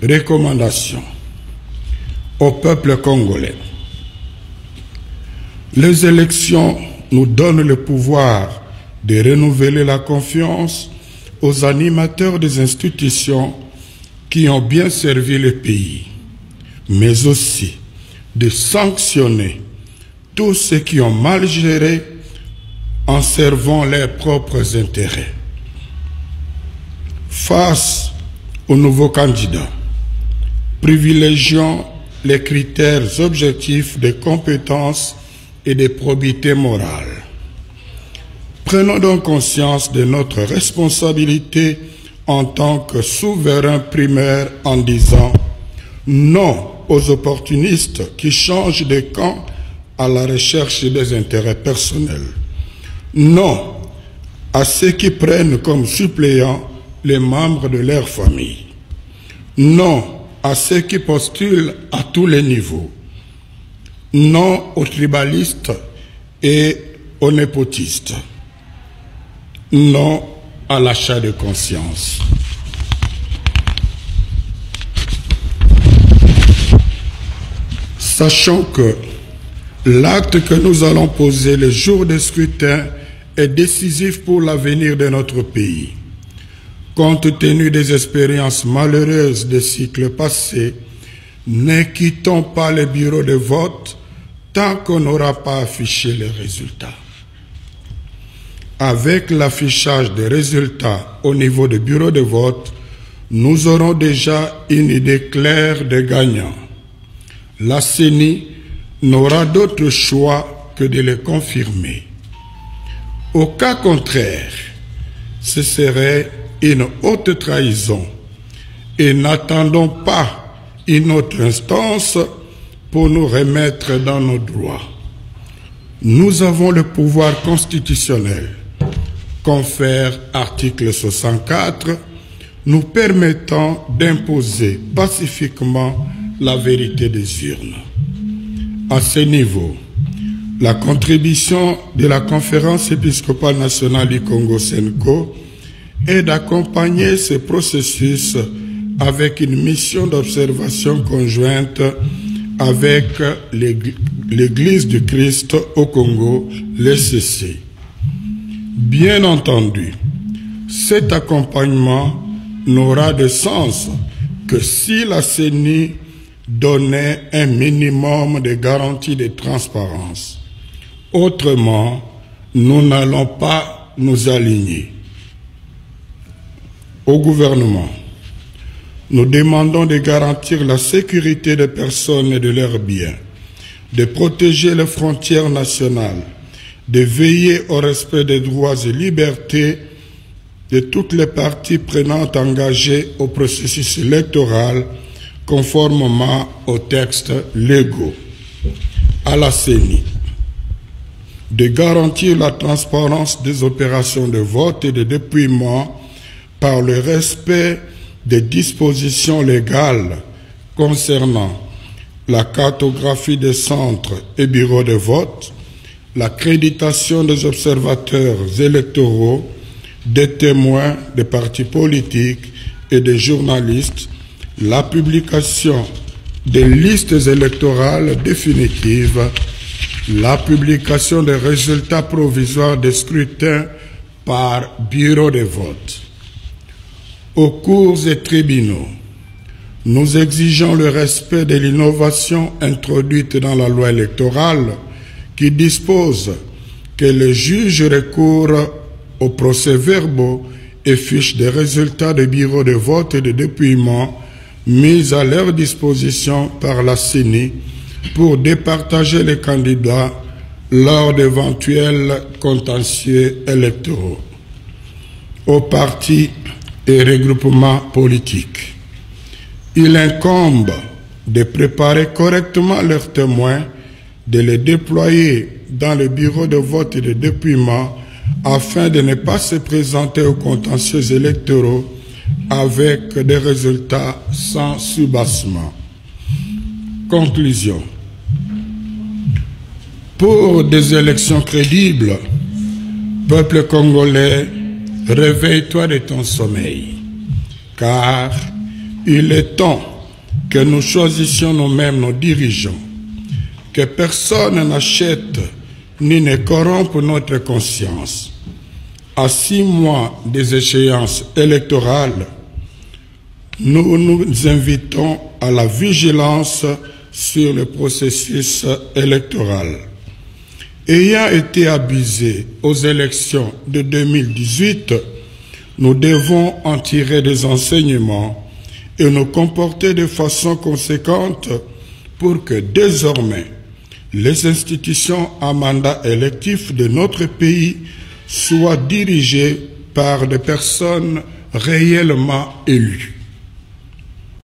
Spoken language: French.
Recommandations au peuple congolais. Les élections nous donnent le pouvoir de renouveler la confiance aux animateurs des institutions qui ont bien servi le pays, mais aussi de sanctionner tous ceux qui ont mal géré en servant leurs propres intérêts. Face aux nouveaux candidats, privilégions les critères objectifs de compétence et de probité morale. Prenons donc conscience de notre responsabilité en tant que souverain primaire en disant non aux opportunistes qui changent de camp à la recherche des intérêts personnels. Non à ceux qui prennent comme suppléants les membres de leur famille. Non à ceux qui postulent à tous les niveaux. Non aux tribalistes et aux népotistes. Non à l'achat de conscience. Sachant que l'acte que nous allons poser le jour du scrutin est décisif pour l'avenir de notre pays. Compte tenu des expériences malheureuses des cycles passés, ne quittons pas les bureaux de vote tant qu'on n'aura pas affiché les résultats. Avec l'affichage des résultats au niveau des bureaux de vote, nous aurons déjà une idée claire des gagnants. La CENI n'aura d'autre choix que de les confirmer. Au cas contraire, ce serait une haute trahison et n'attendons pas une autre instance pour nous remettre dans nos droits. Nous avons le pouvoir constitutionnel, confère article 64, nous permettant d'imposer pacifiquement la vérité des urnes. À ce niveau, la contribution de la Conférence épiscopale nationale du Congo SENCO est d'accompagner ce processus avec une mission d'observation conjointe avec l'Église du Christ au Congo, l'ECC. Bien entendu, cet accompagnement n'aura de sens que si la CENI donnait un minimum de garanties de transparence. Autrement, nous n'allons pas nous aligner. Au gouvernement, nous demandons de garantir la sécurité des personnes et de leurs biens, de protéger les frontières nationales, de veiller au respect des droits et libertés de toutes les parties prenantes engagées au processus électoral conformément aux textes légaux. À la CENI, de garantir la transparence des opérations de vote et de dépouillement par le respect des dispositions légales concernant la cartographie des centres et bureaux de vote, l'accréditation des observateurs électoraux, des témoins des partis politiques et des journalistes, la publication des listes électorales définitives, la publication des résultats provisoires des scrutins par bureau de vote. Aux cours et tribunaux, nous exigeons le respect de l'innovation introduite dans la loi électorale qui dispose que les juges recourent aux procès-verbaux et fiches des résultats des bureaux de vote et de dépouillement mis à leur disposition par la CENI pour départager les candidats lors d'éventuels contentieux électoraux. Aux partis et regroupements politiques, il incombe de préparer correctement leurs témoins, de les déployer dans le bureau de vote et de dépouillement afin de ne pas se présenter aux contentieux électoraux avec des résultats sans soubassement. Conclusion. Pour des élections crédibles, peuple congolais, réveille-toi de ton sommeil, car Il est temps que nous choisissions nous-mêmes nos dirigeants, que personne n'achète ni ne corrompe notre conscience. À 6 mois des échéances électorales, nous nous invitons à la vigilance sur le processus électoral. Ayant été abusés aux élections de 2018, nous devons en tirer des enseignements et nous comporter de façon conséquente pour que désormais les institutions à mandat électif de notre pays soient dirigées par des personnes réellement élues.